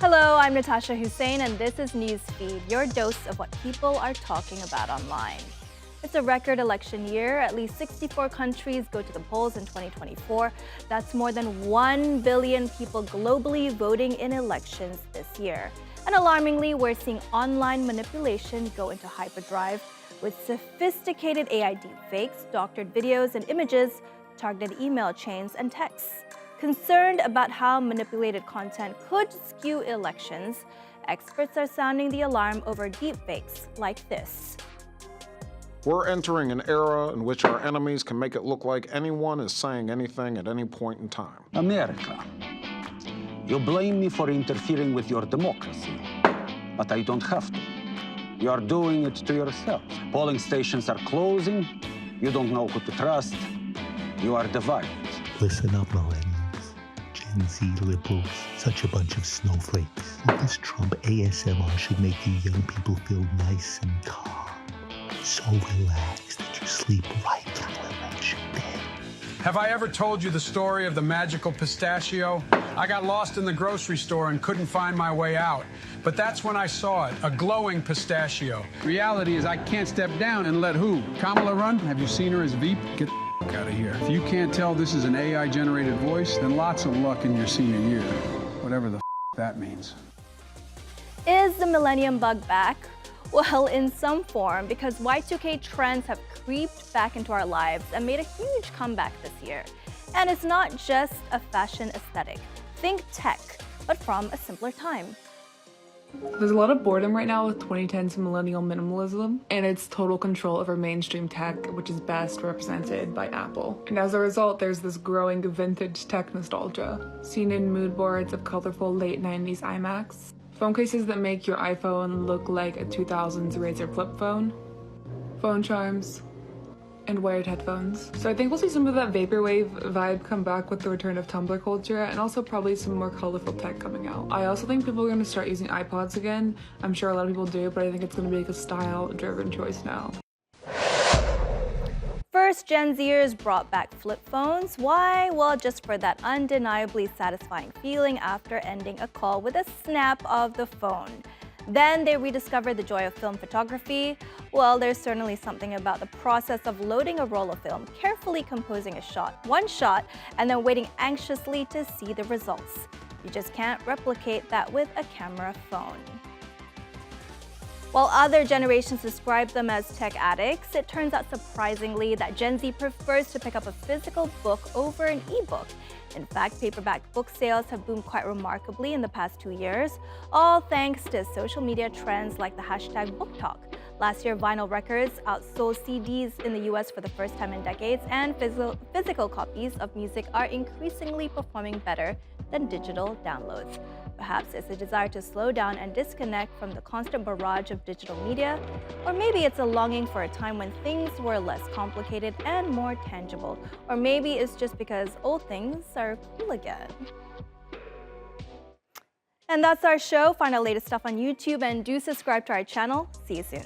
Hello, I'm Natasha Hussein, and this is Newsfeed, your dose of what people are talking about online. It's a record election year. At least 64 countries go to the polls in 2024. That's more than 1 billion people globally voting in elections this year. And alarmingly, we're seeing online manipulation go into hyperdrive with sophisticated AI deepfakes, doctored videos and images, targeted email chains, and texts. Concerned about how manipulated content could skew elections, experts are sounding the alarm over deepfakes like this. We're entering an era in which our enemies can make it look like anyone is saying anything at any point in time. America, you blame me for interfering with your democracy, but I don't have to. You are doing it to yourself. Polling stations are closing. You don't know who to trust. You are divided. Listen up, millennials. Gen Z liberals, such a bunch of snowflakes. This Trump ASMR should make you young people feel nice and calm. So relaxed that you sleep right through election day. Have I ever told you the story of the magical pistachio? I got lost in the grocery store and couldn't find my way out. But that's when I saw it, a glowing pistachio. Reality is I can't step down and let who? Kamala run? Have you seen her as Veep? Get the out of here. If you can't tell this is an AI-generated voice, then lots of luck in your senior year. Whatever the that means. Is the millennium bug back? Well, in some form, because Y2K trends have creeped back into our lives and made a huge comeback this year. And it's not just a fashion aesthetic. Think tech, but from a simpler time. There's a lot of boredom right now with 2010s millennial minimalism and its total control over mainstream tech, which is best represented by Apple. And as a result, there's this growing vintage tech nostalgia, seen in mood boards of colorful late 90s iMacs, phone cases that make your iPhone look like a 2000s Razr flip phone, phone charms, and wired headphones. So I think we'll see some of that vaporwave vibe come back with the return of Tumblr culture, and also probably some more colorful tech coming out. I also think people are going to start using iPods again. I'm sure a lot of people do, but I think it's going to be like a style-driven choice now. First, Gen Zers brought back flip phones. Why? Well, just for that undeniably satisfying feeling after ending a call with a snap of the phone. Then they rediscovered the joy of film photography. Well, there's certainly something about the process of loading a roll of film, carefully composing one shot, and then waiting anxiously to see the results. You just can't replicate that with a camera phone. While other generations describe them as tech addicts, it turns out surprisingly that Gen Z prefers to pick up a physical book over an ebook. In fact, paperback book sales have boomed quite remarkably in the past 2 years, all thanks to social media trends like the hashtag BookTok. Last year, vinyl records outsold CDs in the US for the first time in decades, and physical copies of music are increasingly performing better than digital downloads. Perhaps it's a desire to slow down and disconnect from the constant barrage of digital media, or maybe it's a longing for a time when things were less complicated and more tangible, or maybe it's just because old things are cool again. And that's our show. Find our latest stuff on YouTube and do subscribe to our channel. See you soon.